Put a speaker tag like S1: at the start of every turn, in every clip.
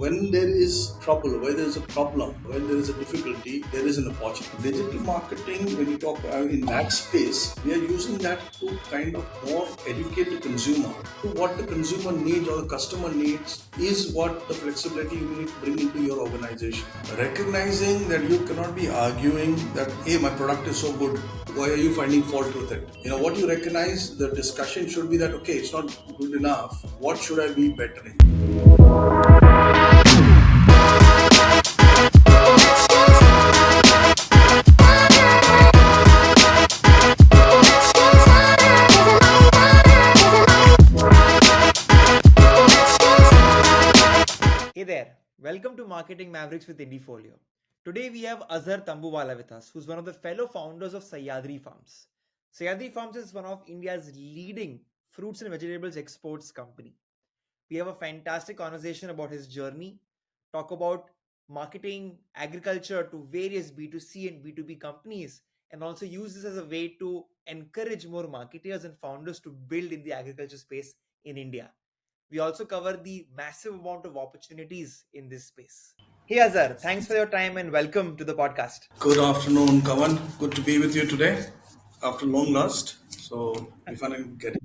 S1: When there is trouble, when there is a problem, when there is a difficulty, there is an opportunity. Digital marketing, when you talk in that space, we are using that to kind of more educate the consumer to what the consumer needs or the customer needs is what the flexibility you need to bring into your organization. Recognizing that you cannot be arguing that, hey, my product is so good, why are you finding fault with it? What you recognize, the discussion should be that, okay, it's not good enough. What should I be bettering?
S2: Hey there, welcome to Marketing Mavericks with Indiefolio. Today we have Azhar Tambuwala with us, who's one of the fellow founders of Sahyadri Farms. Sayadri Farms is one of India's leading fruits and vegetables exports company. We have a fantastic conversation about his journey, talk about marketing agriculture to various B2C and B2B companies, and also use this as a way to encourage more marketers and founders to build in the agriculture space in India. We also cover the massive amount of opportunities in this space. Hey Azhar, thanks for your time and welcome to the podcast.
S1: Good afternoon, Kavan. Good to be with you today after long last. So we finally get it.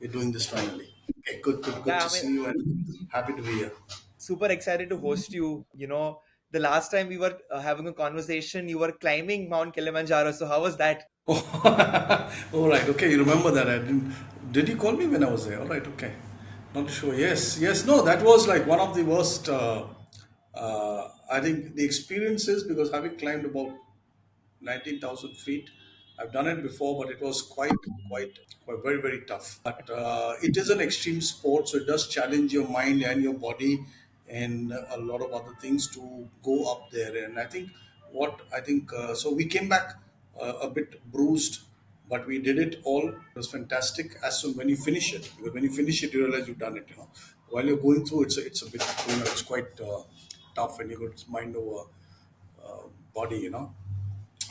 S1: We're doing this finally. Okay, good
S2: Yeah,
S1: to see you and happy to be here.
S2: super excited to host you. The last time we were having a conversation, you were climbing Mount Kilimanjaro. So how was that?
S1: All right. Okay, you remember that? I didn't. Did you call me when I was there? All right. Okay. Not sure. Yes. Yes. No, that was like one of the worst. I think the experiences because having climbed about 19,000 feet. I've done it before, but it was quite very, very tough. But it is an extreme sport, so it does challenge your mind and your body and a lot of other things to go up there. And so we came back a bit bruised, but we did it all. It was fantastic. As soon when you finish it, because when you finish it, you realize you've done it. While you're going through, it's a bit, it's quite tough, and you got mind over body. And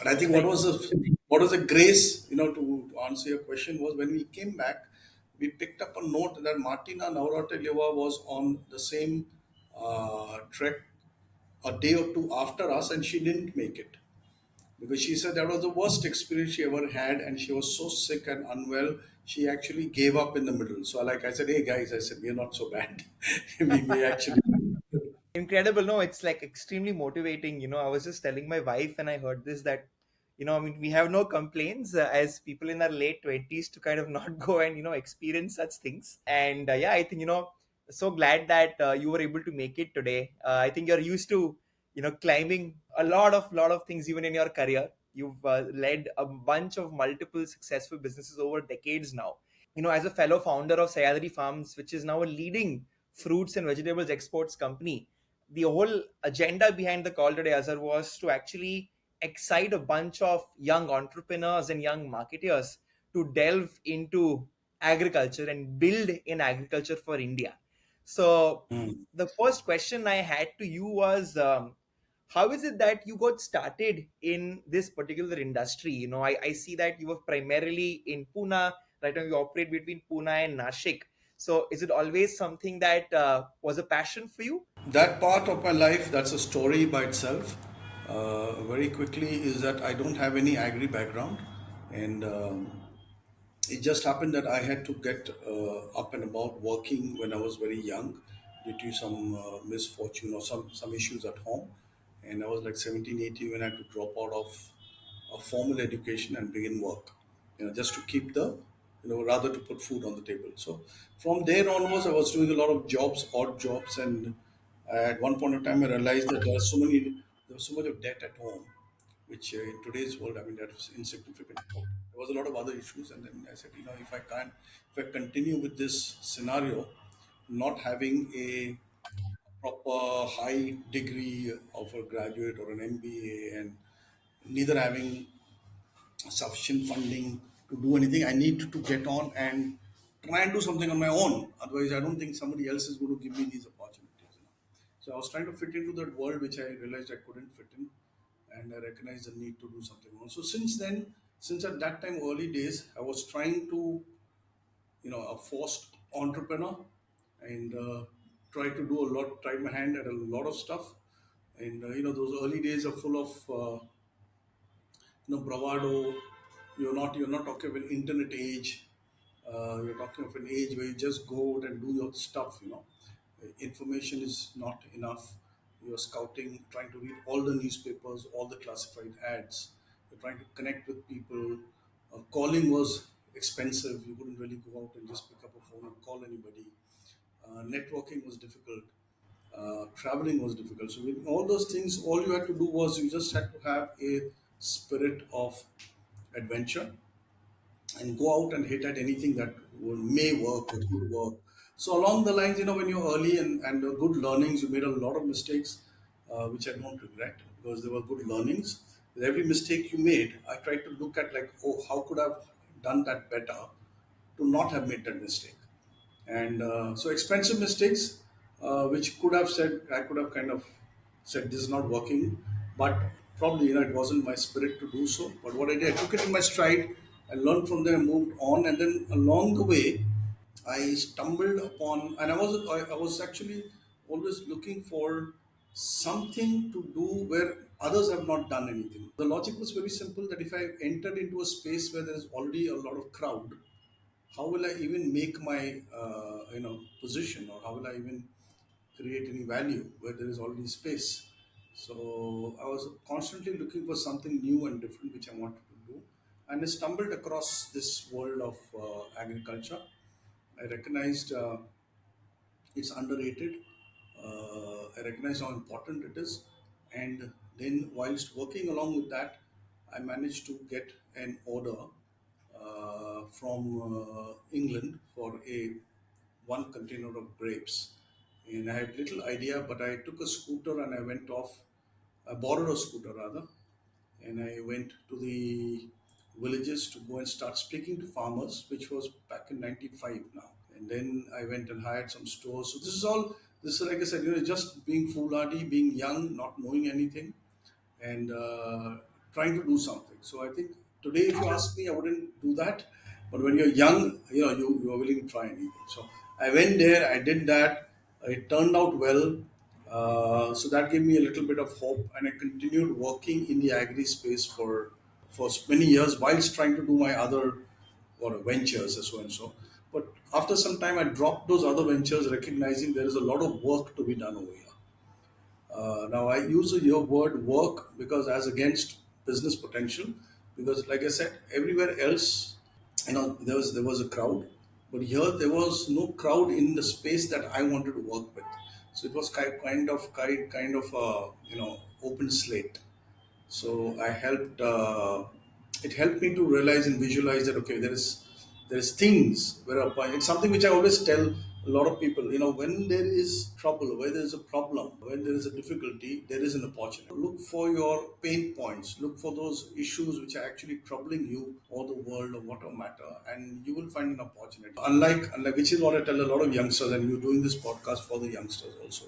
S1: I think
S2: Like,
S1: what was the grace, to answer your question was when we came back, we picked up a note that Martina Navratilova was on the same trek a day or two after us, and she didn't make it because she said that was the worst experience she ever had, and she was so sick and unwell. She actually gave up in the middle. So, like I said, hey guys, I said we are not so bad. We may actually.
S2: incredible. No, it's like extremely motivating. I was just telling my wife when I heard this that, we have no complaints as people in our late 20s to kind of not go and, experience such things. And yeah, I think, so glad that you were able to make it today. I think you're used to, climbing a lot of things even in your career. You've led a bunch of multiple successful businesses over decades now. As a fellow founder of Sayadri Farms, which is now a leading fruits and vegetables exports company, the whole agenda behind the call today, Azhar, was to actually excite a bunch of young entrepreneurs and young marketers to delve into agriculture and build in agriculture for India. So,
S1: Mm.
S2: the first question I had to you was, how is it that you got started in this particular industry? I see that you were primarily in Pune. Right now, you operate between Pune and Nashik. So, is it always something that was a passion for you?
S1: That part of my life, that's a story by itself. Very quickly, is that I don't have any agri background, and it just happened that I had to get up and about working when I was very young due to some misfortune or some issues at home. And I was like 17, 18 when I had to drop out of a formal education and begin work, just to keep rather to put food on the table. So from there onwards, I was doing a lot of jobs, odd jobs, and at one point of time, I realized that there was so much of debt at home, which in today's world, I mean, that was insignificant. There was a lot of other issues, and then I said, if I continue with this scenario, not having a proper high degree of a graduate or an MBA, and neither having sufficient funding to do anything, I need to get on and try and do something on my own. Otherwise, I don't think somebody else is going to give me these opportunities. So I was trying to fit into that world, which I realized I couldn't fit in, and I recognized the need to do something else. So since then, since at that time, early days, I was trying to, a forced entrepreneur, and tried to do a lot, tried my hand at a lot of stuff. And those early days are full of bravado. You're not talking of an internet age. You're talking of an age where you just go out and do your stuff. Information is not enough. You're scouting, trying to read all the newspapers, all the classified ads. You're trying to connect with people. Calling was expensive. You couldn't really go out and just pick up a phone and call anybody. Networking was difficult. Traveling was difficult. So with all those things, all you had to do was you just had to have a spirit of adventure and go out and hit at anything that may work or could work. So along the lines, when you're early and good learnings, you made a lot of mistakes, which I don't regret because they were good learnings. With every mistake you made, I tried to look at like, oh, how could I have done that better to not have made that mistake? And so expensive mistakes, which could have said, I could have kind of said this is not working, but probably it wasn't my spirit to do so. But what I did, I took it in my stride. I learned from there, moved on, and then along the way, I stumbled upon, and I was actually always looking for something to do where others have not done anything. The logic was very simple that if I entered into a space where there is already a lot of crowd, how will I even make my position, or how will I even create any value where there is already space? So I was constantly looking for something new and different which I wanted to do, and I stumbled across this world of agriculture. I recognized it's underrated. I recognized how important it is, and then whilst working along with that, I managed to get an order from England for a one container of grapes. And I had little idea, but I took a scooter and I went off. I borrowed a scooter rather, and I went to the villages to go and start speaking to farmers, which was back in '95 now. And then I went and hired some stores. So this is all. This is like I said, just being foolhardy, being young, not knowing anything, and trying to do something. So I think today, if you ask me, I wouldn't do that. But when you're young, you are willing to try anything. So I went there, I did that. It turned out well. So that gave me a little bit of hope, and I continued working in the agri space for many years whilst trying to do my other ventures and so and so. But after some time, I dropped those other ventures, recognizing there is a lot of work to be done over here. Now I use your word work because as against business potential, because like I said, everywhere else, there was a crowd, but here there was no crowd in the space that I wanted to work with. So it was kind of open slate. So I helped. It helped me to realize and visualize that okay, there is things where it's something which I always tell a lot of people. When there is trouble, where there is a problem, when there is a difficulty, there is an opportunity. Look for your pain points. Look for those issues which are actually troubling you or the world or whatever matter, and you will find an opportunity. Unlike which is what I tell a lot of youngsters, and you're doing this podcast for the youngsters also.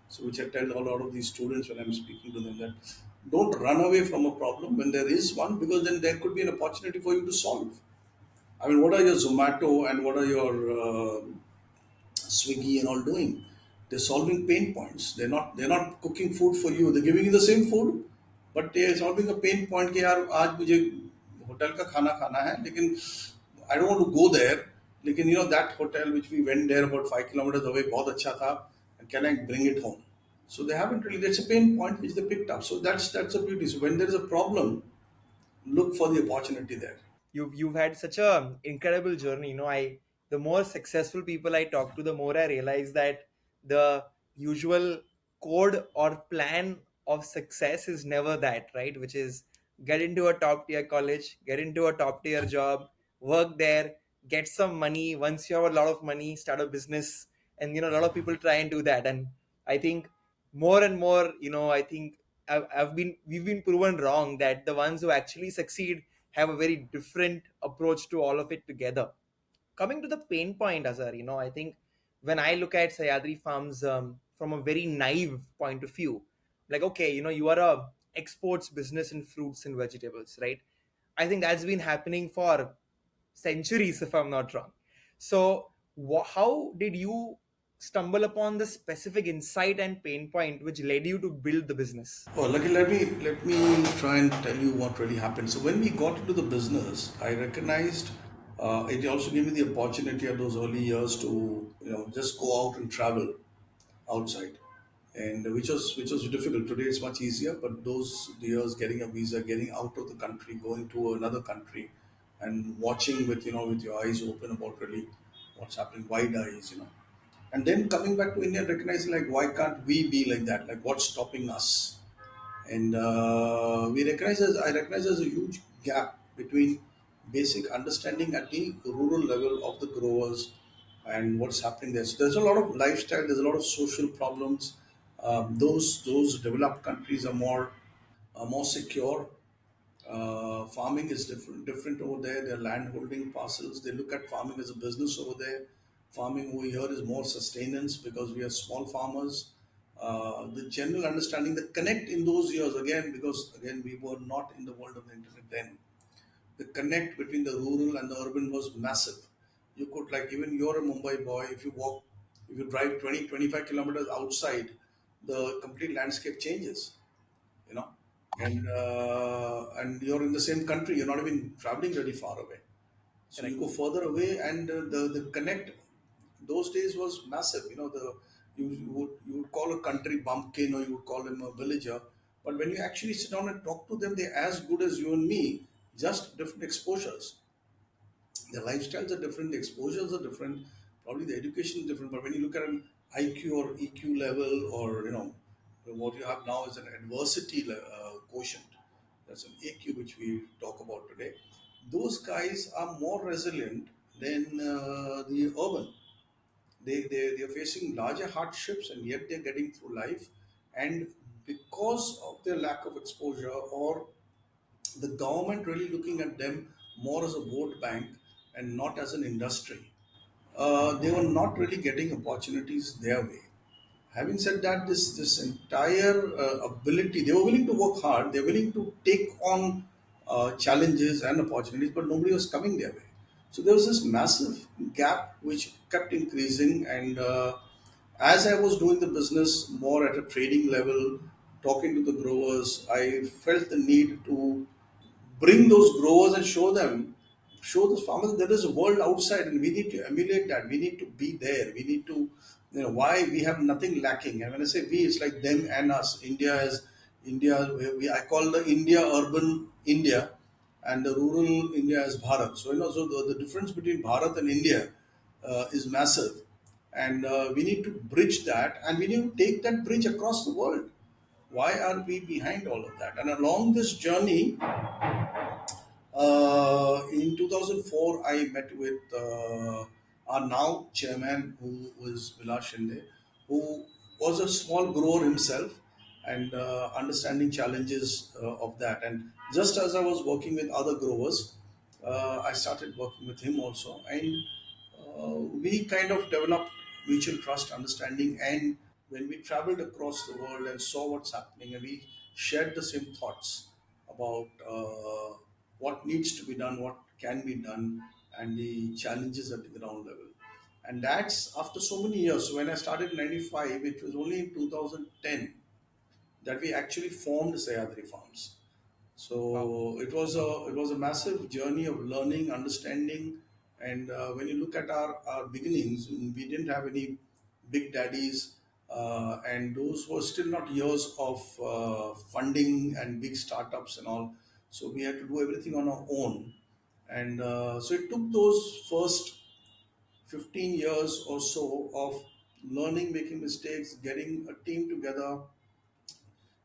S1: So which I tell a lot of these students when I'm speaking to them that don't run away from a problem when there is one, because then there could be an opportunity for you to solve. I mean, what are your Zomato and what are your Swiggy and all doing? They're solving pain points. They're not cooking food for you. They're giving you the same food, but they're solving a pain point. कि यार आज मुझे hotel का खाना खाना है, लेकिन I don't want to go there. लेकिन that hotel which we went there about 5 kilometers away बहुत अच्छा था, and can I bring it home? So they haven't really. That's a pain point which they picked up. So that's a beauty. So when there is a problem, look for the opportunity there.
S2: You've had such a incredible journey. I The more successful people I talk to, the more I realize that the usual code or plan of success is never that, right? Which is get into a top tier college, get into a top tier job, work there, get some money. Once you have a lot of money, start a business. And a lot of people try and do that. And I think more and more, I think we've been proven wrong that the ones who actually succeed have a very different approach to all of it together. Coming to the pain point, Azhar, I think when I look at Sayadri Farms from a very naive point of view, like, okay, you are a exports business in fruits and vegetables, right? I think that's been happening for centuries, if I'm not wrong. So, how did you stumble upon the specific insight and pain point which led you to build the business?
S1: Oh, let me try and tell you what really happened. So when we got into the business, I recognized it also gave me the opportunity at those early years to just go out and travel outside, and which was difficult. Today it's much easier, but those years, getting a visa, getting out of the country, going to another country, and watching with with your eyes open about really what's happening, wide eyes, and then coming back to India and recognizing, like, why can't we be like that? Like, what's stopping us? And I recognize there's a huge gap between basic understanding at the rural level of the growers and what's happening there. So there's a lot of lifestyle, there's a lot of social problems. Those developed countries are more secure. Farming is different over there. Their land holding parcels. They look at farming as a business over there. Farming over here is more sustenance because we are small farmers. The general understanding, the connect in those years, again, because again we were not in the world of the internet then. The connect between the rural and the urban was massive. You could, like, even you're a Mumbai boy, if you drive 20-25 kilometers outside, the complete landscape changes, you know and you're in the same country, you're not even traveling very far away, so you
S2: Correct.
S1: go further away, and the connect those days was massive. You would call a country bumpkin, or you would call them a villager, but when you actually sit down and talk to them, they're as good as you and me, just different exposures. The lifestyles are different, the exposures are different, probably the education is different. But when you look at an IQ or EQ level, or what you have now is an adversity quotient. That's an AQ, which we talk about today. Those guys are more resilient than the urban. They're facing larger hardships, and yet they're getting through life. And because of their lack of exposure, or the government really looking at them more as a vote bank and not as an industry, they were not really getting opportunities their way. Having said that, this entire ability, they were willing to work hard, they're willing to take on challenges and opportunities, but nobody was coming their way. So there was this massive gap which kept increasing, and as I was doing the business more at a trading level, talking to the growers, I felt the need to bring those growers and show those farmers there is a world outside, and we need to emulate that. We need to be there. We need to, why we have nothing lacking. And when I say we, it's like them and us. India. I call the India urban India, and the rural India as Bharat. So so the difference between Bharat and India is massive, and we need to bridge that, and we need to take that bridge across the world. Why are we behind all of that? And along this journey, in 2004, I met with our now chairman, who was Vilas Shinde, who was a small grower himself, and understanding challenges of that. And just as I was working with other growers, I started working with him also, and we kind of developed mutual trust, understanding, and when we traveled across the world and saw what's happening, and we shared the same thoughts about what needs to be done, what can be done, and the challenges at the ground level. And that's after so many years. So when I started in '95, it was only in 2010 that we actually formed Sayadri Farms.
S2: Wow.
S1: So it was a massive journey of learning, understanding, and when you look at our beginnings, we didn't have any big daddies, and those were still not years of funding and big startups and all. So we had to do everything on our own, and so it took those first 15 years or so of learning, making mistakes, getting a team together,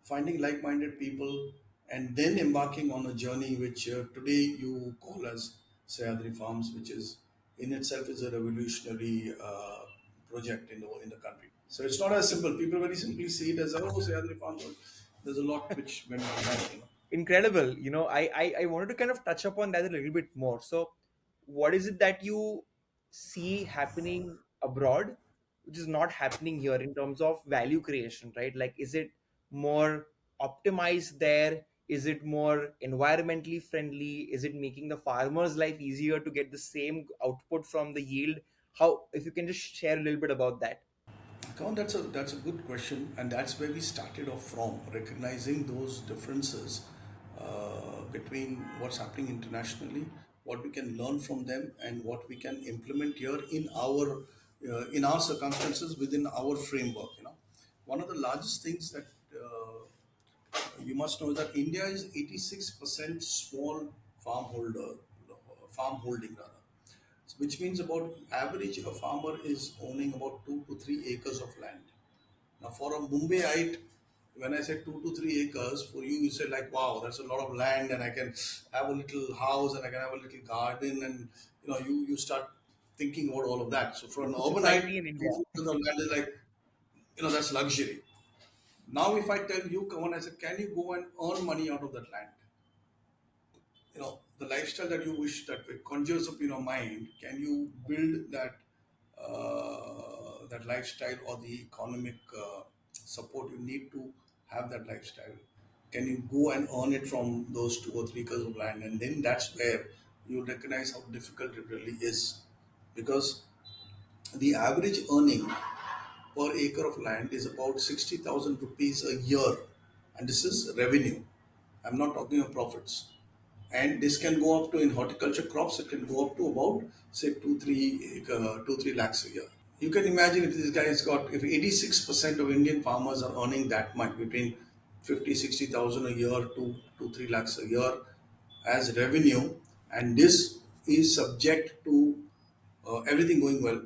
S1: finding like-minded people, and then embarking on a journey which today you call as Sayadri Farms, which is in itself is a revolutionary project in the country. So it's not as simple. People very simply see it as, oh, Sayadri Farms. There's a lot which went behind.
S2: Incredible. I wanted to kind of touch upon that a little bit more. So what is it that you see happening abroad which is not happening here in terms of value creation, right? Like, is it more optimized there? Is it more environmentally friendly? Is it making the farmer's life easier to get the same output from the yield? How, if you can just share a little bit about that?
S1: Kavan, that's a good question, and that's where we started off from, recognizing those differences between what's happening internationally, what we can learn from them, and what we can implement here in our circumstances within our framework. One of the largest things that you must know is that India is 86% small farm holding rather, which means about average a farmer is owning about 2 to 3 acres of land. Now, for a Mumbaiite, when I say 2 to 3 acres, for you, you say like, wow, that's a lot of land, and I can have a little house, and I can have a little garden, and you start thinking about all of that. So, for an
S2: The
S1: urbanite,
S2: society in India.
S1: 2 acres of land is like, that's luxury. Now, if I tell you, come on, I said, can you go and earn money out of that land? The lifestyle that you wish that conjures up in your mind, can you build that lifestyle or the economic support you need to have that lifestyle? Can you go and earn it from those 2 or 3 acres of land? And then that's where you recognize how difficult it really is, because the average earning per acre of land is about 60,000 rupees a year, and this is revenue. I'm not talking of profits. And this can go up to, in horticulture crops, it can go up to about say 2 3 lakhs a year. You can imagine if this guy has got, if 86% of Indian farmers are earning that much, between 50 60,000 a year to 2 3 lakhs a year as revenue, and this is subject to everything going well,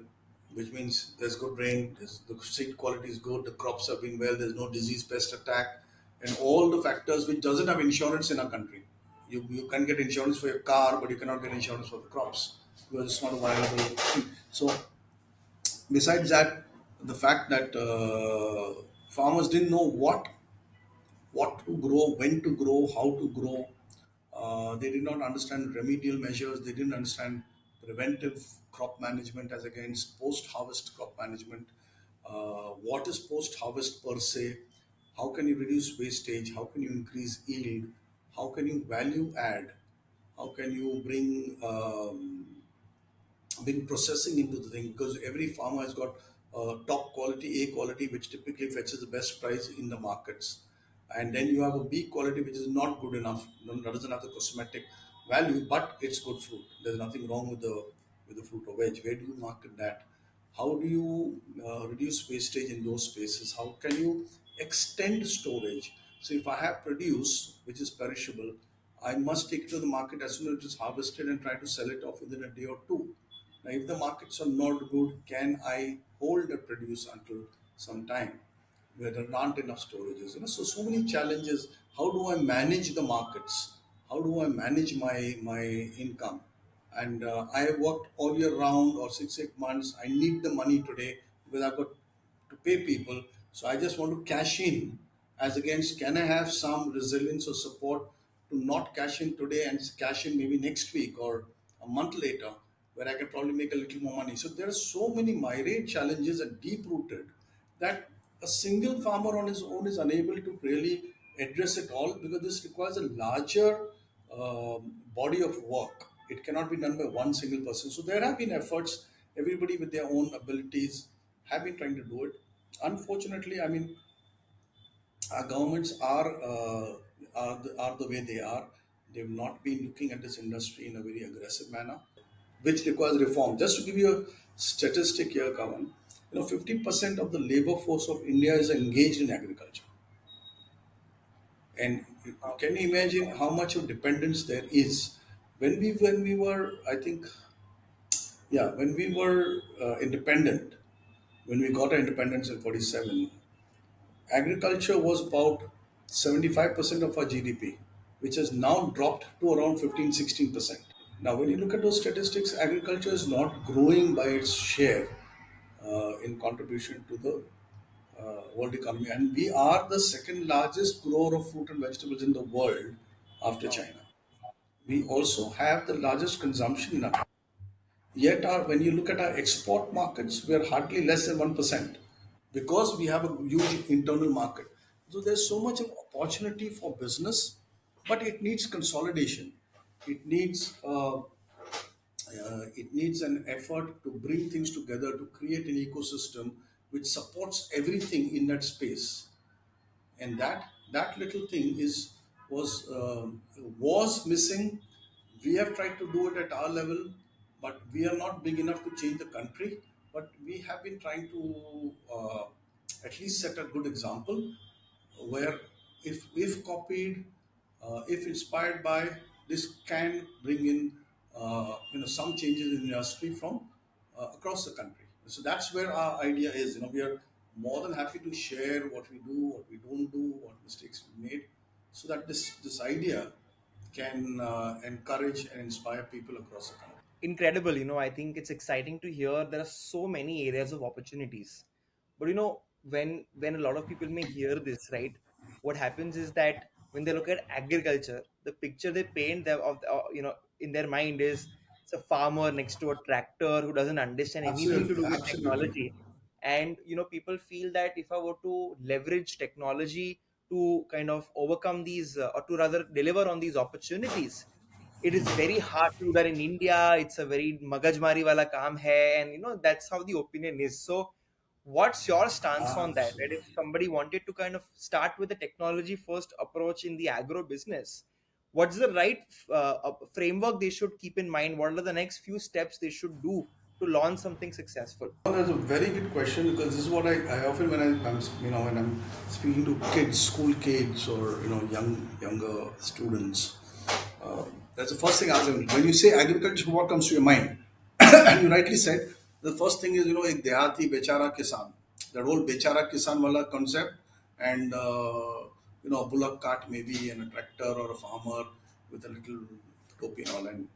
S1: which means there's good rain, the seed quality is good, the crops are being well, there's no disease, pest attack, and all the factors which doesn't have insurance in our country. You can get insurance for your car, but you cannot get insurance for the crops because it's not a viable thing. So, besides that, the fact that farmers didn't know what to grow, when to grow, how to grow. They did not understand remedial measures. They didn't understand preventive crop management as against post-harvest crop management. What is post-harvest per se? How can you reduce wastage? How can you increase yield? How can you value add? How can you been processing into the thing, because every farmer has got top quality, A quality, which typically fetches the best price in the markets. And then you have a B quality, which is not good enough, doesn't have the cosmetic value, but it's good fruit. There's nothing wrong with the fruit or veg. Where do you market that? How do you reduce wastage in those spaces? How can you extend storage? So if I have produce which is perishable, I must take it to the market as soon as it is harvested and try to sell it off within a day or two. Now, if the markets are not good, can I hold the produce until some time where there aren't enough storages? So many challenges. How do I manage the markets? How do I manage my income? And I have worked all year round or 6 8 months. I need the money today because I've got to pay people. So I just want to cash in, as against can I have some resilience or support to not cash in today and cash in maybe next week or a month later, where I can probably make a little more money. So there are so many myriad challenges and deep rooted that a single farmer on his own is unable to really address it all, because this requires a larger body of work. It cannot be done by one single person. So there have been efforts, everybody with their own abilities have been trying to do it. Unfortunately, I mean, our governments are the way they are. They've not been looking at this industry in a very aggressive manner, which requires reform. Just to give you a statistic here, Kavan, 50% of the labor force of India is engaged in agriculture. And can you imagine how much of dependence there is? When we were, I think, yeah, when we were independent, when we got our independence in 47, agriculture was about 75% of our GDP, which has now dropped to around 15 16%. Now, when you look at those statistics, agriculture is not growing by its share in contribution to the world economy, and we are the second largest grower of fruit and vegetables in the world after
S2: Wow.
S1: China. We also have the largest consumption in our country. Yet, when you look at our export markets, we are hardly less than 1%, because we have a huge internal market. So there's so much of opportunity for business, but it needs consolidation. It needs it needs an effort to bring things together to create an ecosystem which supports everything in that space. And that little thing is was missing. We have tried to do it at our level, but we are not big enough to change the country. But we have been trying to at least set a good example where if copied, if inspired by, this can bring in some changes in the industry from across the country. So that's where our idea is. We are more than happy to share what we do, what we don't do, what mistakes we made, so that this idea can encourage and inspire people across the country.
S2: Incredible. I think it's exciting to hear there are so many areas of opportunities. But when a lot of people may hear this, right, what happens is that when they look at agriculture, the picture they paint them of in their mind is it's a farmer next to a tractor who doesn't understand anything to
S1: Absolutely,
S2: do with
S1: absolutely.
S2: technology. And people feel that if I were to leverage technology to kind of overcome these or to rather deliver on these opportunities, it is very hard to do that in India. It's a very magajmari wala kaam hai, and that's how the opinion is. So, what's your stance on that? That if
S1: Absolutely.
S2: somebody wanted to kind of start with a technology first approach in the agro business, what's the right framework they should keep in mind? What are the next few steps they should do to launch something successful?
S1: Well, that's a very good question, because this is what I often, when I'm speaking to kids, school kids, or younger students. Uh, that's the first thing I ask them. When you say agriculture, what comes to your mind? And you rightly said the first thing is ek dehati bechara kisan. That whole bechara kisan wala concept, and a bullock cart maybe, and a tractor or a farmer with a little topi and all. And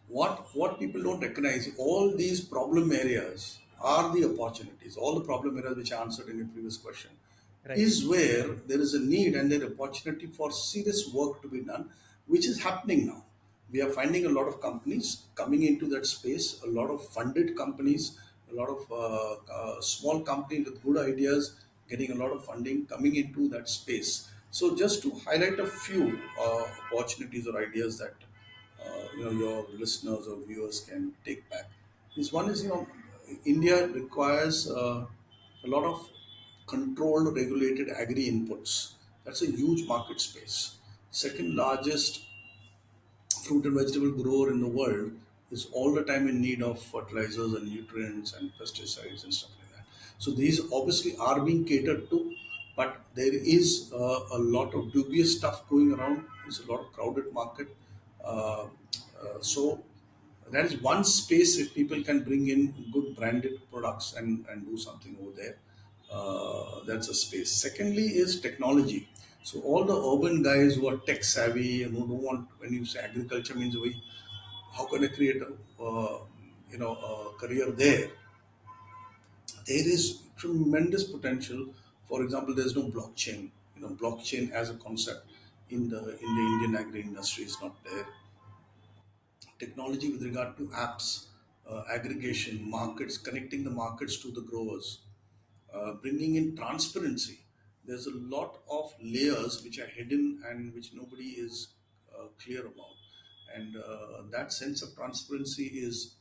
S1: what people don't recognize, all these problem areas are the opportunities. All the problem areas which I answered in your previous question
S2: Right.
S1: is where there is a need and there opportunity for serious work to be done, which is happening now. We are finding a lot of companies coming into that space, a lot of funded companies, a lot of small companies with good ideas getting a lot of funding coming into that space. So just to highlight a few opportunities or ideas that your listeners or viewers can take back. Is one is, India requires a lot of controlled, regulated agri inputs. That's a huge market space. Second largest fruit and vegetable grower in the world is all the time in need of fertilizers and nutrients and pesticides and stuff like that. So these obviously are being catered to, but there is a lot of dubious stuff going around. It's a lot of crowded market. So that is one space. If people can bring in good branded products and do something over there, that's a space. Secondly is technology. So all the urban guys who are tech savvy and who don't want, when you say agriculture means we, how can I create a career there? There is tremendous potential. For example, there's no blockchain. Blockchain as a concept in the Indian agri industry is not there. Technology with regard to apps, aggregation, markets, connecting the markets to the growers, bringing in transparency. There's a lot of layers which are hidden and which nobody is clear about. And that sense of transparency is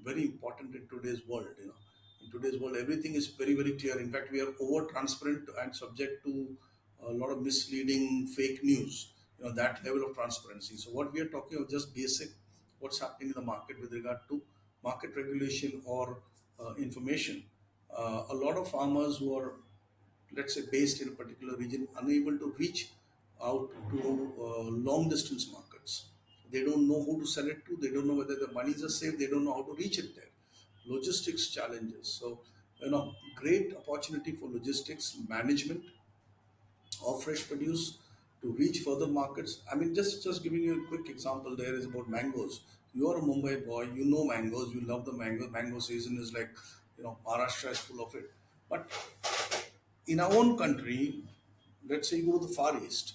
S1: very important in today's world. In today's world, everything is very, very clear. In fact, we are over transparent and subject to a lot of misleading fake news. That level of transparency. So, what we are talking about, just basic, what's happening in the market with regard to market regulation or information. A lot of farmers who are, let's say, based in a particular region, unable to reach out to long distance markets. They don't know who to sell it to. They don't know whether the monies are safe. They don't know how to reach it there. Logistics challenges. So, great opportunity for logistics management of fresh produce to reach further markets. I mean, just giving you a quick example there is about mangoes. You are a Mumbai boy, you know mangoes, you love the mango. Mango season is like, Maharashtra is full of it. But in our own country, let's say you go to the Far East,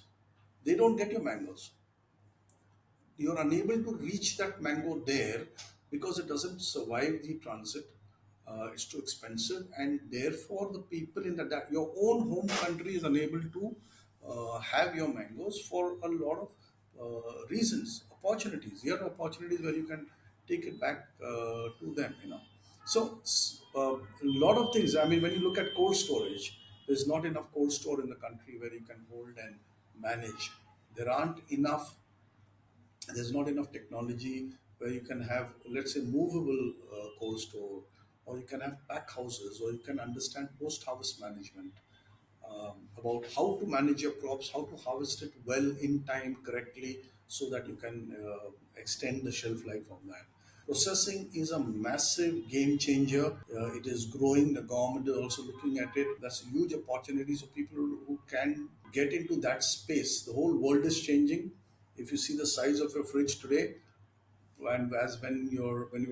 S1: they don't get your mangoes. You're unable to reach that mango there because it doesn't survive the transit. It's too expensive, and therefore the people in that your own home country is unable to have your mangoes for a lot of reasons. Opportunities, here are opportunities where you can take it back to them. So a lot of things. I mean, when you look at cold storage, there's not enough cold store in the country where you can hold and manage. There aren't enough. There's not enough technology where you can have, let's say, movable cold store, or you can have pack houses, or you can understand post harvest management, about how to manage your crops, how to harvest it well in time correctly, so that you can extend the shelf life of that. Processing is a massive game changer. It is growing. The government is also looking at it. That's a huge opportunity. So people who can get into that space, the whole world is changing. If you see the size of your fridge today, and as when you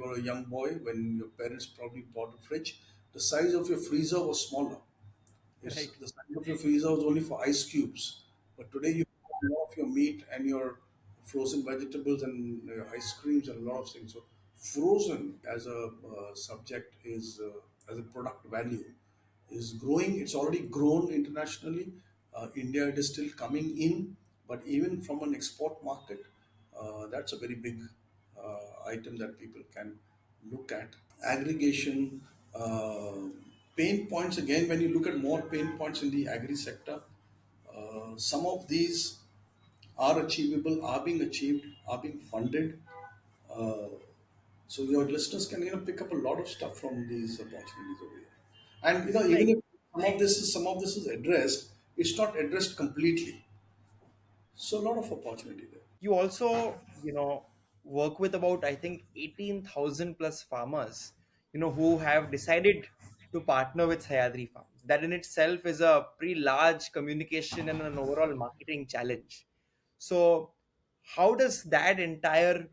S1: were a young boy, when your parents probably bought a fridge, the size of your freezer was smaller.
S2: Right.
S1: The size of your freezer was only for ice cubes, but today you have a lot of your meat and your frozen vegetables and ice creams and a lot of things. So frozen as a subject is as a product value is growing. It's already grown internationally. India, it is still coming in, but even from an export market, that's a very big item that people can look at. Aggregation, pain points. Again, when you look at more pain points in the agri sector, some of these are achievable, are being achieved, are being funded. Uh, so your listeners can pick up a lot of stuff from these opportunities over here. And even
S2: Right.
S1: if some of this is addressed, it's not addressed completely. So a lot of opportunity there.
S2: You also, work with about, I think, 18,000 plus farmers, who have decided to partner with Sayadri Farms. That in itself is a pretty large communication and an overall marketing challenge. So, how does that entire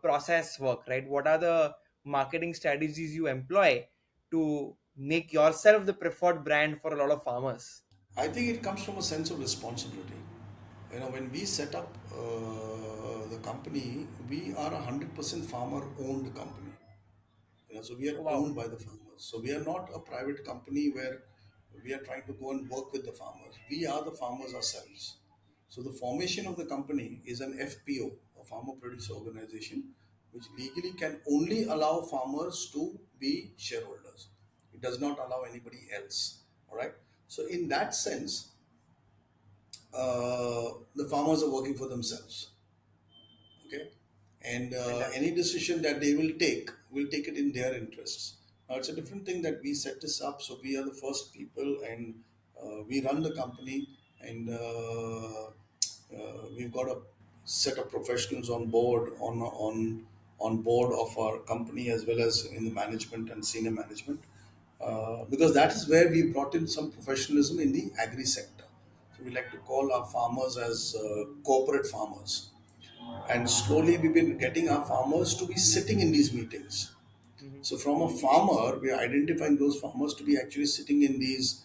S2: process work, right? What are the marketing strategies you employ to make yourself the preferred brand for a lot of farmers?
S1: I think it comes from a sense of responsibility. When we set up the company, we are 100% farmer owned company. So we are
S2: Oh, wow.
S1: owned by the farmers. So we are not a private company where we are trying to go and work with the farmers. We are the farmers ourselves. So the formation of the company is an FPO, a farmer producer organization, which legally can only allow farmers to be shareholders. It does not allow anybody else. All right. So in that sense, the farmers are working for themselves. Okay, and any
S2: Fantastic.
S1: decision that they will take it in their interests. Now it's a different thing that we set this up, so we are the first people, and we run the company, and we've got a set of professionals on board on board of our company, as well as in the management and senior management, because that is where we brought in some professionalism in the agri sector. So we like to call our farmers as corporate farmers, and slowly we've been getting our farmers to be sitting in these meetings.
S2: Mhm.
S1: So from a farmer, we are identifying those farmers to be actually sitting in these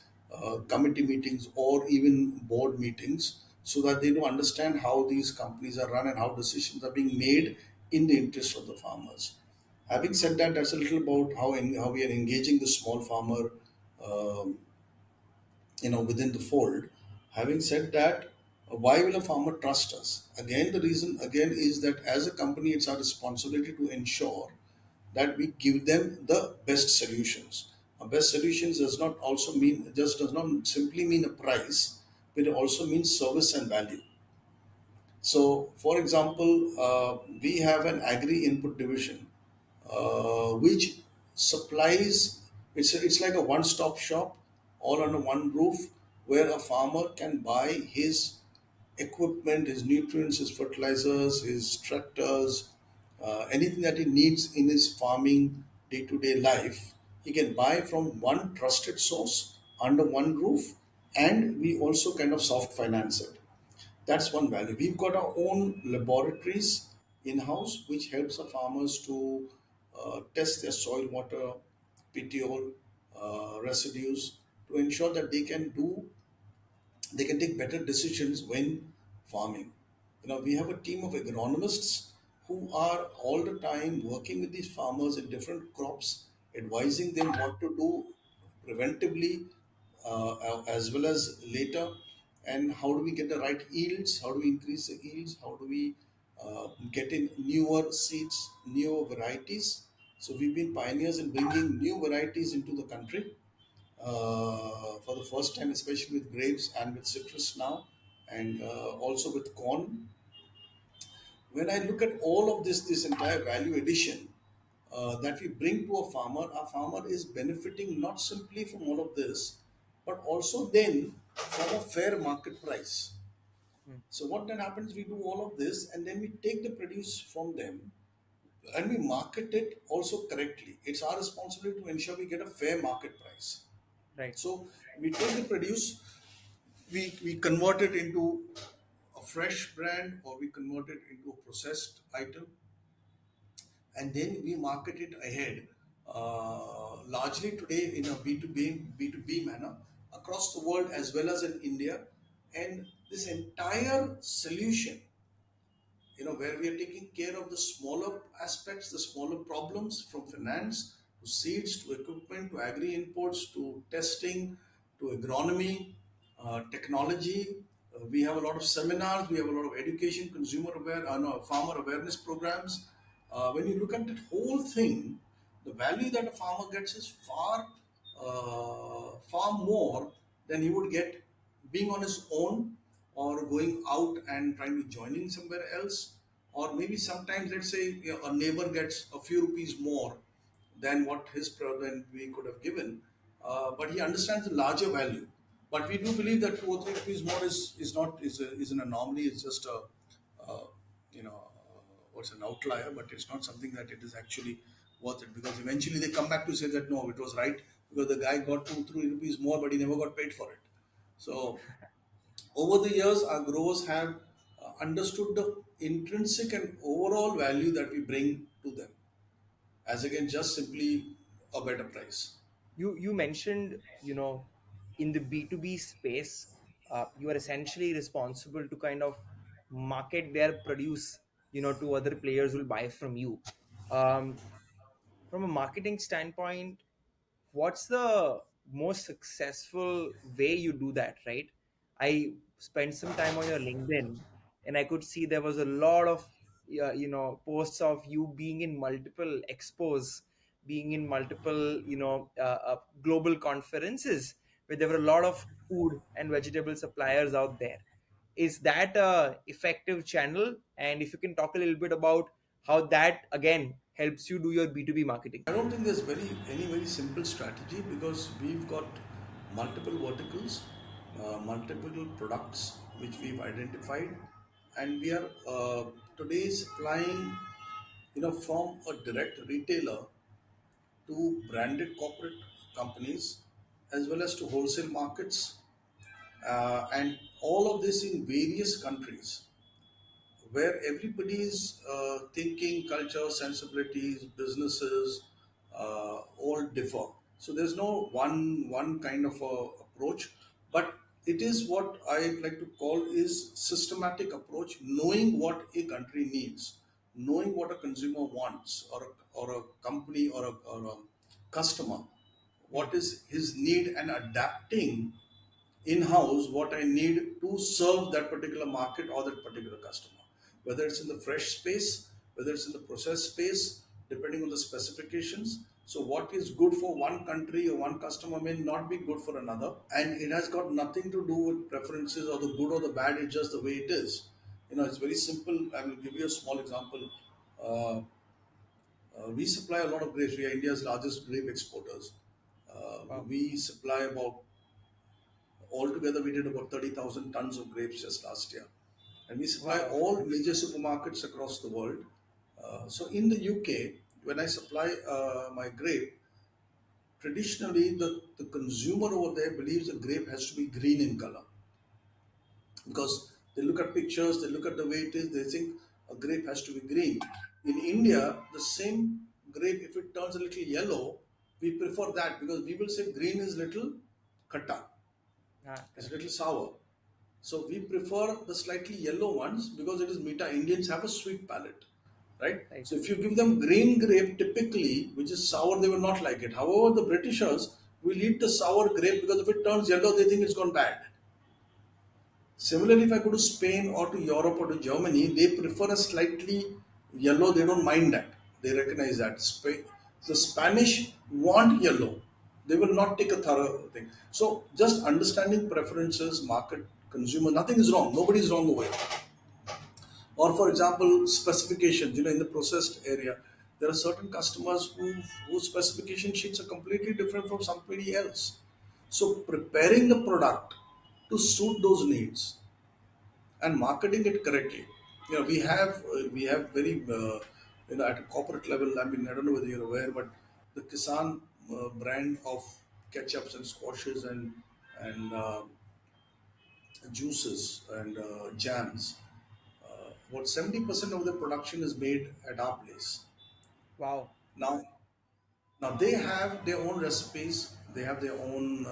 S1: committee meetings or even board meetings, so that they do understand how these companies are run and how decisions are being made in the interest of the farmers. Having said that, that's a little about how we are engaging the small farmer, um, within the fold. Having said that, why will a farmer trust us? Again, the reason again is that as a company, it's our responsibility to ensure that we give them the best solutions. Best solutions does not simply mean a price, but it also means service and value. So, for example, we have an agri input division, which supplies. It's like a one-stop shop, all under one roof, where a farmer can buy his equipment, his nutrients, his fertilizers, his tractors, anything that he needs in his farming day-to-day life. He can buy from one trusted source under one roof, and we also kind of soft finance it. That's one value. We've got our own laboratories in house, which helps the farmers to test their soil water, PTO residues, to ensure that they can take better decisions when farming. We have a team of agronomists who are all the time working with these farmers in different crops, advising them what to do preventively, as well as later, and how do we get the right yields, how do we increase the yields, how do we get in newer seeds, newer varieties, So we've been pioneers in bringing new varieties into the country for the first time, especially with grapes and with citrus now, and also with corn. When I look at all of this entire value addition that we bring to a farmer, our farmer is benefiting not simply from all of this, but also then from a fair market price.
S2: Mm.
S1: So what then happens? We do all of this, and then we take the produce from them, and we market it also correctly. It's our responsibility to ensure we get a fair market price.
S2: Right.
S1: So we take the produce, we convert it into a fresh brand, or we convert it into a processed item, and then we market it ahead, largely today in a B2B manner across the world as well as in India. And this entire solution, where we are taking care of the smaller aspects, the smaller problems, from finance to seeds to equipment to agri imports to testing to agronomy, technology. We have a lot of seminars, we have a lot of education, consumer aware no, farmer awareness programs. When you look at that whole thing, the value that a farmer gets is far more than he would get being on his own, or going out and trying to joining somewhere else, or maybe sometimes, let's say, a neighbor gets a few rupees more than what than we could have given, but he understands the larger value. But we do believe that 2 or 3 rupees more is not is an anomaly. It's just a uh, what's an outlier, but it's not something that it is actually worth it, because eventually they come back to say that no, it was right, because the guy got 2 3 rupees more, but he never got paid for it. So over the years, our growers have understood the intrinsic and overall value that we bring to them, as again just simply a better price.
S2: You mentioned, in the B2B space, you are essentially responsible to kind of market their produce, to other players who will buy from you. Um, from a marketing standpoint, what's the most successful way you do that, right? I spent some time on your LinkedIn, and I could see there was a lot of posts of you being in multiple expos, being in multiple global conferences where there were a lot of food and vegetable suppliers out there. Is that a effective channel? And if you can talk a little bit about how that again helps you do your B2B marketing.
S1: I don't think there's any very simple strategy, because we've got multiple verticals, multiple products which we've identified, and we are today supplying, from a direct retailer to branded corporate companies, as well as to wholesale markets, and all of this in various countries, where everybody's thinking, culture, sensibilities, businesses all differ. So there's no one kind of approach, but it is what I like to call is systematic approach, knowing what a country needs, knowing what a consumer wants, or a company, or a customer,
S2: Hmm.
S1: what is his need, and adapting in-house what I need to serve that particular market or that particular customer. Whether it's in the fresh space, whether it's in the process space, depending on the specifications. So what is good for one country or one customer may not be good for another, and it has got nothing to do with preferences or the good or the bad. It's just the way it is. It's very simple. I will give you a small example. Uh, we supply a lot of grapes. We are India's largest grape exporters.
S2: Wow.
S1: We supply about Altogether, we did about 30,000 tons of grapes just last year. And we supply
S2: Wow.
S1: all major supermarkets across the world. So in the UK, when I supply my grape, traditionally the consumer over there believes the grape has to be green in color, because they look at pictures, they look at the way it is, they think a grape has to be green. In India, the same grape, if it turns a little yellow, we prefer that, because we will say green is little khatta,
S2: Ah,
S1: it's a
S2: correct.
S1: little sour. So we prefer the slightly yellow ones, because it is meta. Indians have a sweet palate, right?
S2: Right.
S1: So if you give them green grape typically, which is sour, they will not like it. However, the Britishers will eat the sour grape, because if it turns yellow, they think it's gone bad. Similarly, if I go to Spain or to Europe or to Germany, they prefer a slightly yellow. They don't mind that. They recognize that. The Spanish want yellow. They will not take a thorough thing. So just understanding preferences, market, consumer, nothing is wrong. Nobody is wrong over here. Or for example, specifications. In the processed area, there are certain customers whose specification sheets are completely different from somebody else. So preparing the product to suit those needs and marketing it correctly. We have very at a corporate level. I mean, I don't know whether you're aware, but the Kisan brand of ketchups and squashes and juices and jams. About 70% of the production is made at our place.
S2: Wow.
S1: Now, now they have their own recipes, they have their own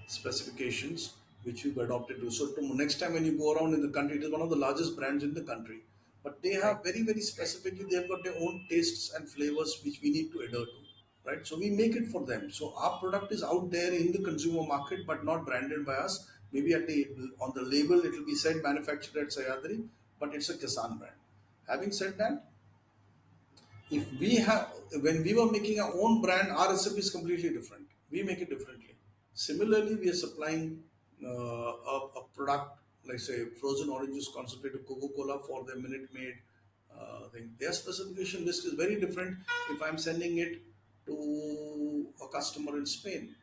S1: specifications, which we've adopted to. So next time when you go around in the country, it is one of the largest brands in the country. But they
S2: Right.
S1: have very, very specifically, they've got their own tastes and flavors which we need to adhere to. Right? So we make it for them. So our product is out there in the consumer market, but not branded by us. Maybe on the label it will be said manufactured at Sayadri, but it's a Kisan brand. Having said that, if we have when we were making our own brand, our recipe is completely different. We make it differently. Similarly, we are supplying a product like say frozen oranges concentrated Coca-Cola for their Minute Maid thing. Their specification list is very different if I'm sending it to a customer in Spain.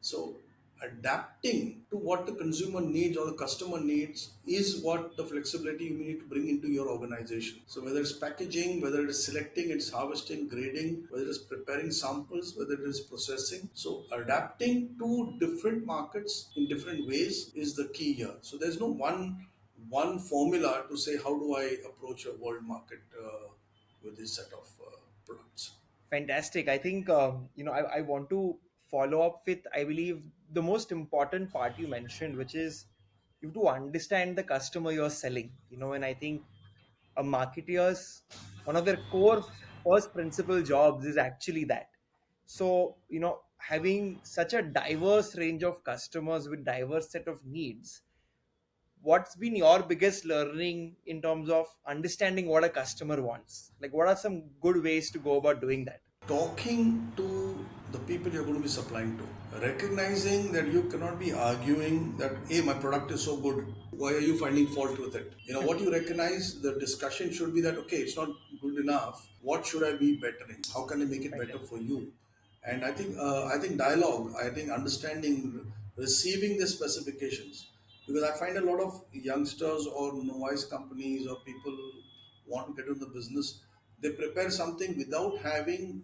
S1: So adapting to what the consumer needs or the customer needs is what the flexibility you need to bring into your organization. So whether it's packaging, whether it is selecting, it's harvesting, grading, whether it's preparing samples, whether it is processing. So adapting to different markets in different ways is the key here. So there's no one formula to say how do I approach a world market with this set of products.
S2: Fantastic. I think, I want to follow up with, I believe, the most important part you mentioned, which is you have to understand the customer you're selling. And I think a marketeer's one of their core first principal jobs is actually that. So, having such a diverse range of customers with diverse set of needs, what's been your biggest learning in terms of understanding what a customer wants? Like, what are some good ways to go about doing that?
S1: Talking to the people you're going to be supplying to, recognizing that you cannot be arguing that, hey, my product is so good, why are you finding fault with it? What you recognize, the discussion should be that, okay, it's not good enough. What should I be bettering? How can I make it better for you? And I think dialogue, I think understanding, receiving the specifications, because I find a lot of youngsters or novice companies or people want to get into the business, they prepare something without having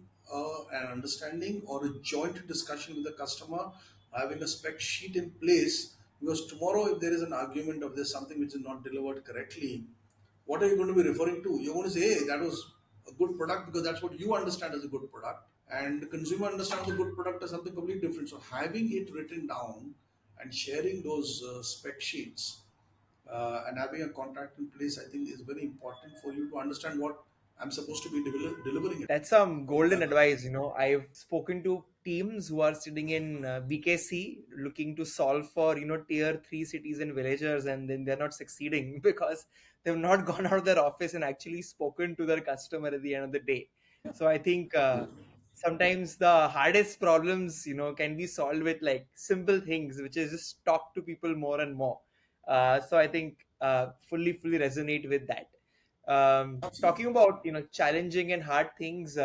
S1: an understanding or a joint discussion with the customer, having a spec sheet in place. Because tomorrow, if there is an argument of there's something which is not delivered correctly, what are you going to be referring to? You're going to say, hey, that was a good product because that's what you understand as a good product. And the consumer understands a good product as something completely different. So having it written down and sharing those spec sheets and having a contract in place, I think is very important for you to understand what I'm supposed to be delivering it.
S2: That's some golden advice. I've spoken to teams who are sitting in BKC looking to solve for, tier three cities and villagers, and then they're not succeeding because they've not gone out of their office and actually spoken to their customer at the end of the day. So I think sometimes the hardest problems, can be solved with like simple things, which is just talk to people more and more. So I think fully resonate with that. Talking about challenging and hard things,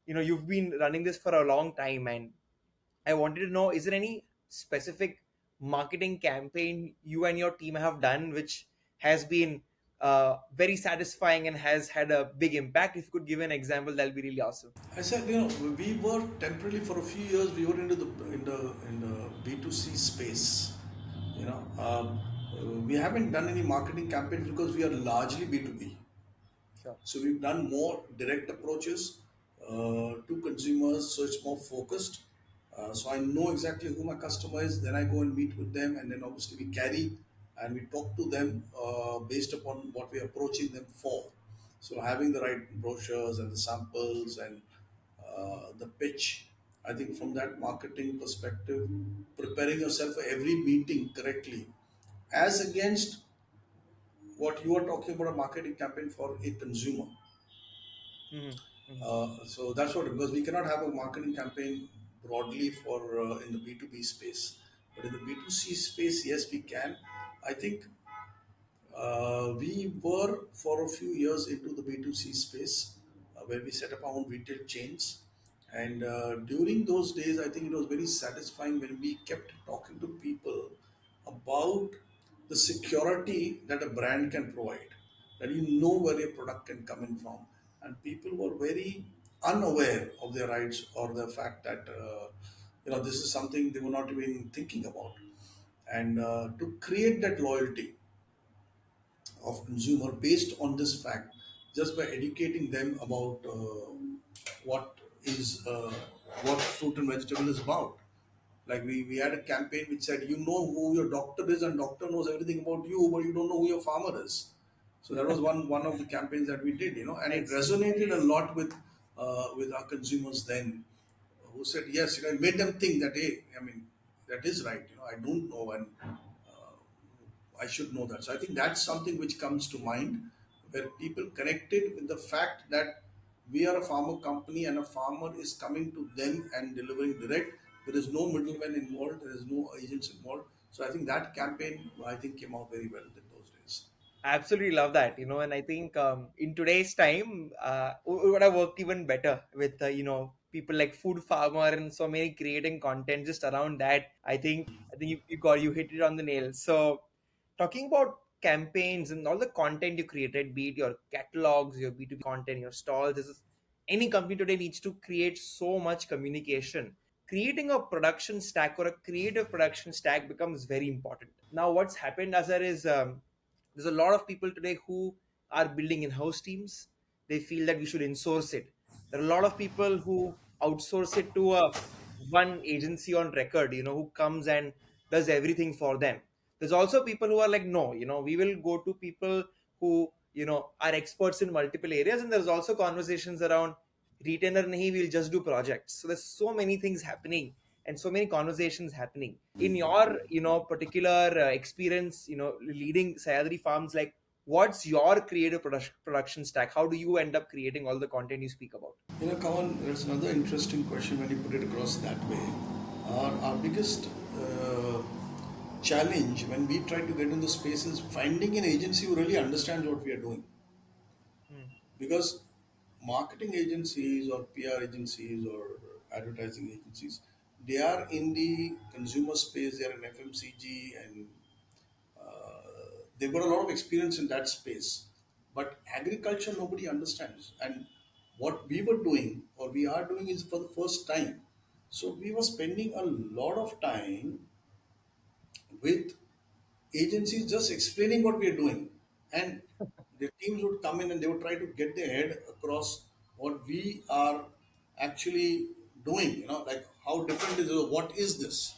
S2: you've been running this for a long time, and I wanted to know, is there any specific marketing campaign you and your team have done which has been very satisfying and has had a big impact? If you could give an example, that'll be really awesome.
S1: I said, we were temporarily for a few years. We were into the B2C space. We haven't done any marketing campaigns because we are largely B2B.
S2: Sure.
S1: So we've done more direct approaches to consumers, so it's more focused. So I know exactly who my customer is. Then I go and meet with them, and then obviously we carry and we talk to them based upon what we're approaching them for. So having the right brochures and the samples and the pitch. I think from that marketing perspective, preparing yourself for every meeting correctly, as against what you are talking about a marketing campaign for a consumer.
S2: Hmm. Mm.
S1: So that's what, because we cannot have a marketing campaign broadly for in the B2B space, but in the B2C space, yes, we can. I think we were for a few years into the B2C space where we set up our own retail chains. And during those days, I think it was very satisfying when we kept talking to people about the security that a brand can provide, that you know where your product can come in from. And people were very unaware of their rights or the fact that, this is something they were not even thinking about. And to create that loyalty of consumer based on this fact, just by educating them about what is what fruit and vegetable is about. Like we had a campaign which said, you know who your doctor is and doctor knows everything about you, but you don't know who your farmer is. So that was one of the campaigns that we did, and it
S2: Nice.
S1: resonated a lot with our consumers then, who said yes, it made them think that, hey, I mean, that is right, I don't know, and I should know that. So I think that's something which comes to mind, where people connected with the fact that we are a farmer company and a farmer is coming to them and delivering direct. There is no middleman involved. There is no agents involved. So I think that campaign, I think, came out very well in those days.
S2: Absolutely love that, and I think in today's time, it would have worked even better with people like Food Farmer and so many creating content just around that. I think you hit it on the nail. So, talking about campaigns and all the content you created, be it your catalogs, your B2B content, your stalls, any company today needs to create so much communication. Creating a production stack or a creative production stack becomes very important. Now, what's happened, Azhar, is there's a lot of people today who are building in-house teams. They feel that we should insource it. There are a lot of people who outsource it to a one agency on record, who comes and does everything for them. There's also people who are like, no, we will go to people who, are experts in multiple areas. And there's also conversations around retainer nahi, we'll just do projects. So there's so many things happening and so many conversations happening in your particular experience, leading Sayadri Farms. Like, what's your creative production stack? How do you end up creating all the content you speak about?
S1: Kavan, there's another interesting question when you put it across that way. Our biggest challenge when we try to get into the space is finding an agency who really understands what we are doing.
S2: Hmm.
S1: Because marketing agencies or PR agencies or advertising agencies, they are in the consumer space, they are in FMCG, and they've got a lot of experience in that space. But agriculture, nobody understands. And what we were doing or we are doing is for the first time. So we were spending a lot of time with agencies just explaining what we are doing. And the teams would come in and they would try to get their head across what we are actually doing, like how different is it, what is this?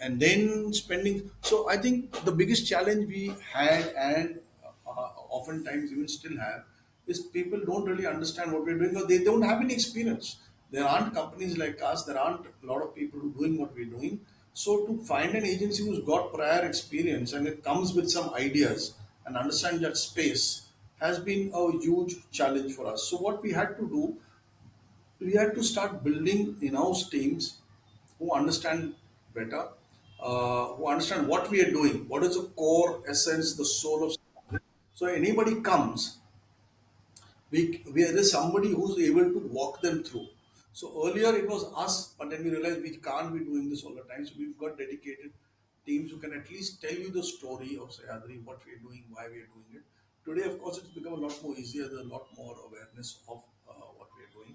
S1: And then spending. So I think the biggest challenge we had and oftentimes even still have is people don't really understand what we're doing or they don't have any experience. There aren't companies like us, there aren't a lot of people who are doing what we're doing. So to find an agency who's got prior experience and it comes with some ideas and understand that space has been a huge challenge for us. So what we had to do, we had to start building in-house teams who understand better, who understand what we are doing, what is the core essence, the soul of. So anybody comes, we there is somebody who's able to walk them through. So earlier it was us, but then we realized we can't be doing this all the time. So we've got dedicated teams who can at least tell you the story of Sayadri, what we're doing, why we're doing it. Today, of course, it's become a lot more easier. There's a lot more awareness of what we're doing.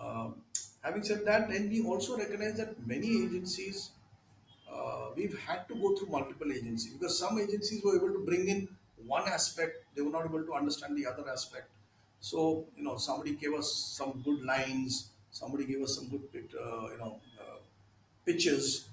S1: Um, Having said that, then we also recognize that many agencies, we've had to go through multiple agencies because some agencies were able to bring in one aspect, they were not able to understand the other aspect. So, somebody gave us some good lines, somebody gave us some good, pitches.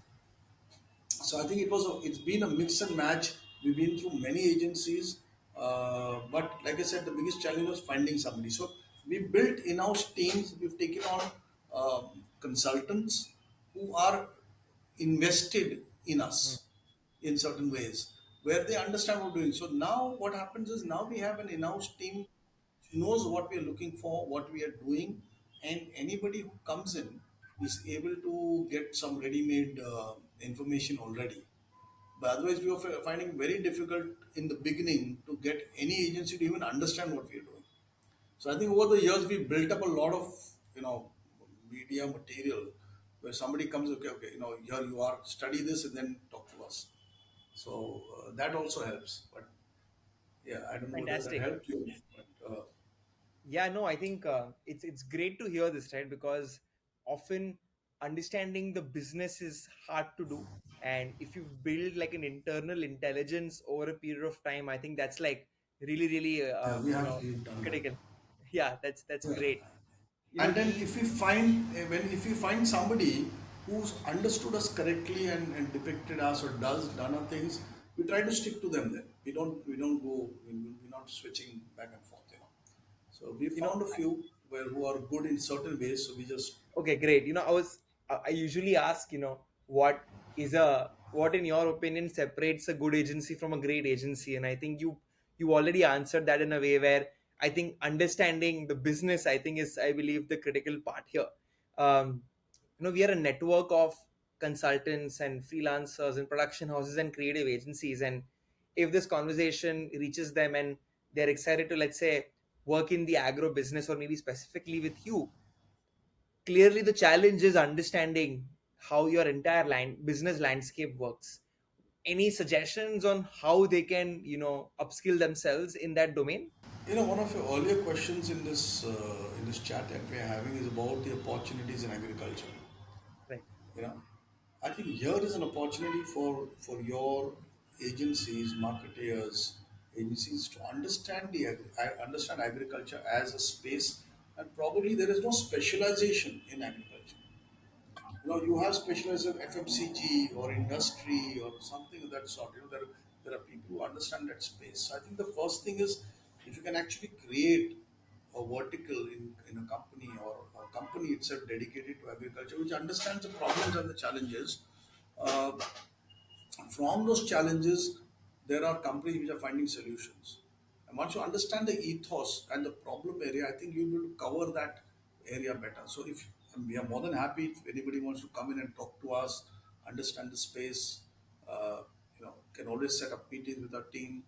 S1: So I think it's been a mix and match. We've been through many agencies, but like I said, the biggest challenge was finding somebody. So we built in-house teams. We've taken on consultants who are invested in
S2: Hmm.
S1: us in certain ways, where they understand what we're doing. So now what happens is now we have an in-house team knows what we are looking for, what we are doing, and anybody who comes in is able to get some ready-made information already. But otherwise, we are finding very difficult in the beginning to get any agency to even understand what we are doing. So I think over the years we built up a lot of media material where somebody comes, okay, okay, here you are, study this and then talk to us. So that also helps. But yeah, I don't know whether that
S2: Fantastic.
S1: helped you. But
S2: Yeah, no, I think it's great to hear this, right? Because often understanding the business is hard to do, and if you build like an internal intelligence over a period of time, I think that's like really, really,
S1: yeah, we have really done that.
S2: critical. Yeah, that's
S1: Yeah.
S2: great.
S1: And then
S2: We
S1: if we find somebody who's understood us correctly and depicted us or does done our things, we try to stick to them. Then we don't go, we're not switching back and forth. So we
S2: you know
S1: found a few where who are good in certain ways. So we just
S2: Okay, great. I usually ask, what in your opinion separates a good agency from a great agency, and I think you already answered that in a way where I think understanding the business, I think, is, I believe, the critical part here. Um, we are a network of consultants and freelancers and production houses and creative agencies, and if this conversation reaches them and they're excited to, let's say, work in the agro business or maybe specifically with you, clearly the challenge is understanding how your entire business landscape works. Any suggestions on how they can upskill themselves in that domain?
S1: one of your earlier questions in this chat that we're having is about the opportunities in agriculture.
S2: Right.
S1: You know, I think here is an opportunity for your agencies, marketeers, agencies to understand understand agriculture as a space, and probably there is no specialization in agriculture. You have specialized in FMCG or industry or something of that sort. There are people who understand that space. So I think the first thing is if you can actually create a vertical in a company or a company itself dedicated to agriculture, which understands the problems and the challenges. Uh, from those challenges, there are companies which are finding solutions. And once you understand the ethos and the problem area, I think you'll be able to cover that area better. So if and we are more than happy if anybody wants to come in and talk to us, understand the space, can always set up meetings with our team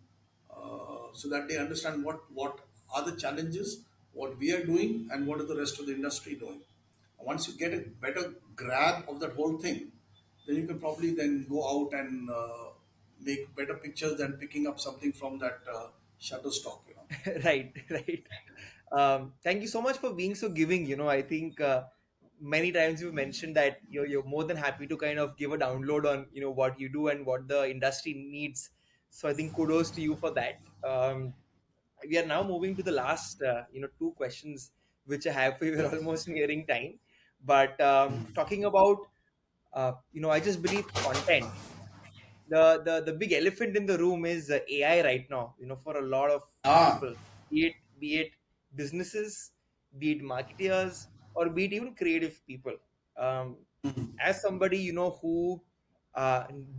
S1: so that they understand what are the challenges, what we are doing, and what is the rest of the industry doing. Once you get a better grab of that whole thing, then you can probably then go out and make better pictures than picking up something from that Shutterstock.
S2: Right, right. Thank you so much for being so giving. I think many times you've mentioned that you're more than happy to kind of give a download on what you do and what the industry needs. So I think kudos to you for that. We are now moving to the last two questions which I have for you. We're
S1: Yeah.
S2: almost nearing time, but talking about I just believe content, the big elephant in the room is AI right now. For a lot of
S1: Ah,
S2: people, be it businesses, be it marketeers, or be it even creative people. Um, as somebody who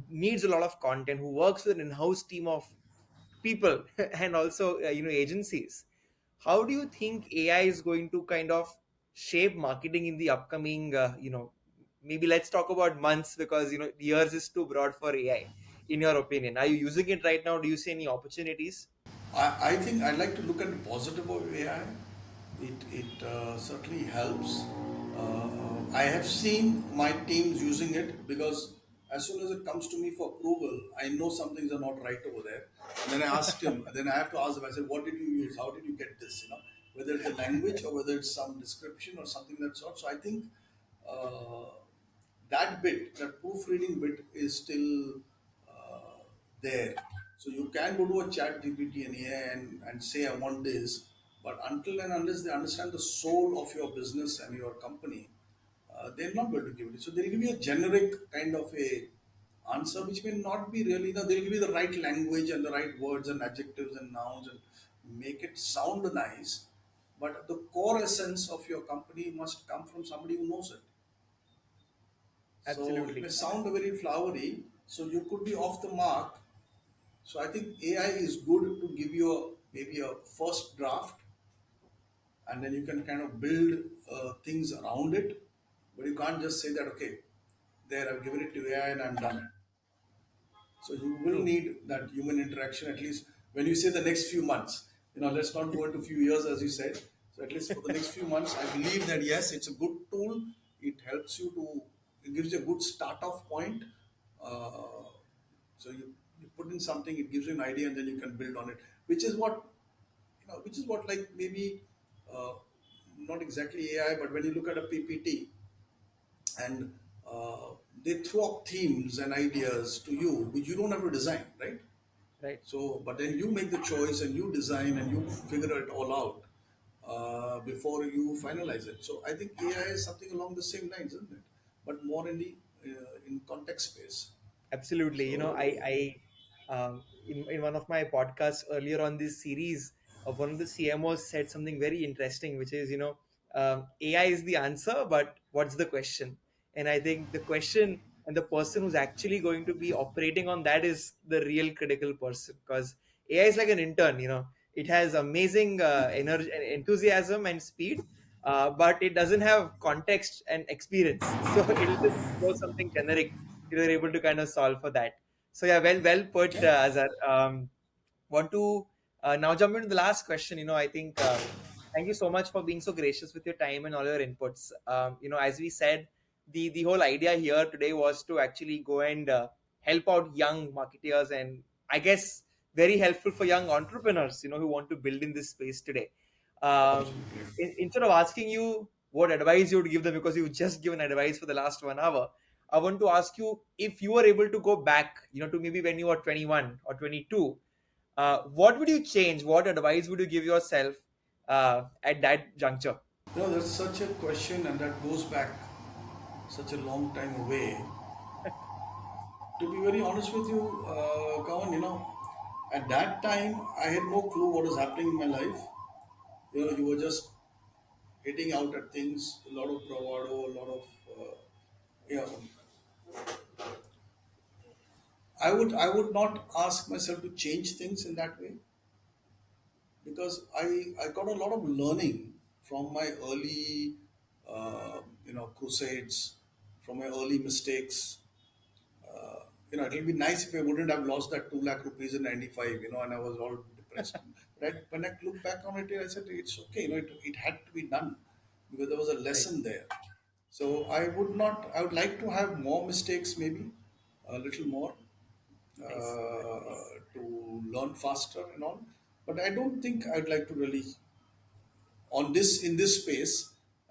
S2: needs a lot of content, who works with an in-house team of people and also agencies, how do you think AI is going to kind of shape marketing in the upcoming maybe let's talk about months, because years is too broad for AI. In your opinion, are you using it right now? Do you see any opportunities?
S1: I think I'd like to look at the positive of AI. It certainly helps. I have seen my teams using it because as soon as it comes to me for approval, I know some things are not right over there. And then I asked him, then I have to ask him, I said, what did you use? How did you get this? Whether it's a language or whether it's some description or something of that sort. So I think uh, that proofreading bit is still there. So you can go to a chat GPT and AI and say I want this, but until and unless they understand the soul of your business and your company, they're not going to give it. So they'll give you a generic kind of a answer which may not be really. They'll give you the right language and the right words and adjectives and nouns and make it sound nice, but the core essence of your company must come from somebody who knows it. So it may
S2: Absolutely.
S1: sound very flowery, so you could be off the mark. So I think AI is good to give you maybe a first draft, and then you can kind of build things around it. But you can't just say that, okay, there, I've given it to AI and I'm done. So you will
S2: True.
S1: need that human interaction at least when you say the next few months. Let's not go into few years as you said. So at least for the next few months, I believe that yes, it's a good tool. It helps you to, it gives you a good start off point. Uh, so you put in something, it gives you an idea, and then you can build on it. Which is what like maybe uh, not exactly AI, but when you look at a PPT and they throw up themes and ideas to you which you don't have to design, right?
S2: Right.
S1: So, but then you make the choice and you design and you figure it all out before you finalize it. So, I think AI is something along the same lines, isn't it? But more in the in context space.
S2: Absolutely.
S1: So,
S2: In one of my podcasts earlier on this series, one of the CMOs said something very interesting, which is, AI is the answer, but what's the question? And I think the question and the person who's actually going to be operating on that is the real critical person, because AI is like an intern, it has amazing energy, enthusiasm, and speed. But it doesn't have context and experience, so it'll just throw something generic. You're able to kind of solve for that. So yeah, well put,
S1: yeah,
S2: Azhar. Want to now jump into the last question. I think thank you so much for being so gracious with your time and all your inputs. As we said, the whole idea here today was to actually go and help out young marketeers, and I guess very helpful for young entrepreneurs, who want to build in this space today.
S1: absolutely.
S2: Instead of asking you what advice you would give them, because you've just given advice for the last 1 hour, I want to ask you, if you were able to go back, to maybe when you were 21 or 22, what would you change? What advice would you give yourself at that juncture?
S1: That's such a question, and that goes back such a long time away. To be very honest with you, Kavan, at that time I had no clue what was happening in my life. You were just hitting out at things, a lot of bravado, a lot of, you know, I would not ask myself to change things in that way because I got a lot of learning from my early, crusades, from my early mistakes. It'll be nice if I wouldn't have lost that 2 lakh rupees in '95, and I was all depressed. But when I look back on it, I said it's okay, it had to be done because there was a
S2: Right.
S1: lesson there. So I would like to have more mistakes, maybe a little more
S2: Nice.
S1: to learn faster and all. But I don't think I'd like to really in this space.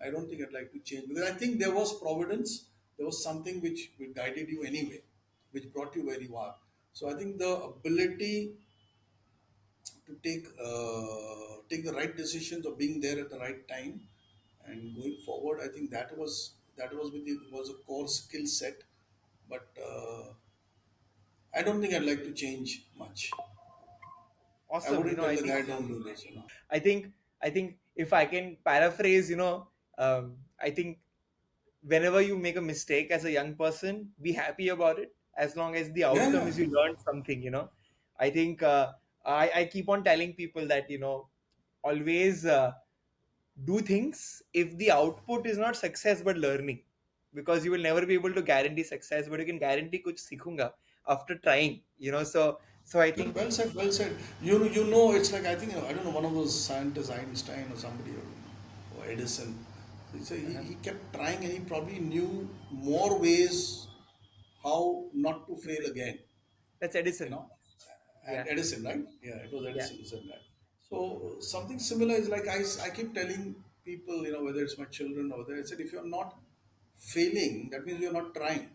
S1: I don't think I'd like to change because I think there was providence. There was something which guided you anyway, which brought you where you are. So I think the ability to take the right decisions or being there at the right time and going forward, I think was a core skill set. But I don't think I'd like to change much. I
S2: Awesome.
S1: wouldn't
S2: I
S1: tell the
S2: think
S1: guy don't do this.
S2: I think I think if I can paraphrase, I think whenever you make a mistake as a young person, be happy about it as long as the
S1: Yeah,
S2: outcome
S1: yeah.
S2: is you learned something. I think I keep on telling people that always do things if the output is not success but learning, because you will never be able to guarantee success, but you can guarantee kuch sikhunga after trying. So I think
S1: Well said, well said. It's like I think I don't know one of those scientists, Einstein or somebody or Edison. He kept trying and he probably knew more ways how not to fail again.
S2: that's
S1: You
S2: Edison.
S1: know, and
S2: Yeah.
S1: Edison, right? Yeah, it was
S2: Yeah.
S1: Edison who said that. So something similar is like I keep telling people, whether it's my children or whether I said if you're not failing, that means you're not trying.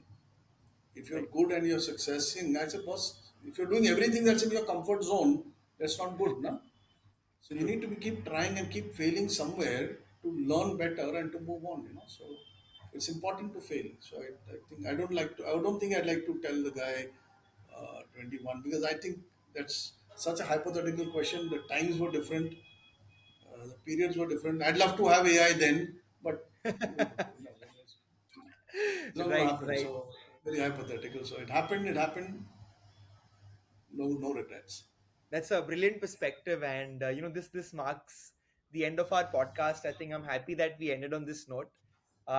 S1: If you're
S2: Right.
S1: good and you're successing, I said, boss, if you're doing everything that's in your comfort zone, that's not good, no? So you
S2: True.
S1: need to keep trying and keep failing somewhere to learn better and to move on. So it's important to fail. So I think I don't think I'd like to tell the guy 21 because I think that's such a hypothetical question. The times were different, the periods were different. I'd love to have AI then, but it's not going to
S2: Right.
S1: happen.
S2: Right.
S1: So very hypothetical. So it happened. It happened. No regrets.
S2: That's a brilliant perspective, and this marks the end of our podcast. I think I'm happy that we ended on this note.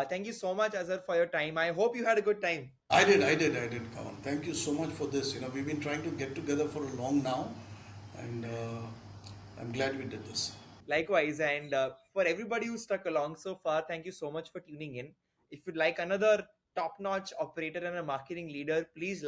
S2: Thank you so much, Azhar, for your time. I hope you had a good time.
S1: I did, Kavan. Thank you so much for this. We've been trying to get together for a long now, and I'm glad we did this.
S2: Likewise, and for everybody who stuck along so far, thank you so much for tuning in. If you'd like another top notch operator and a marketing leader, please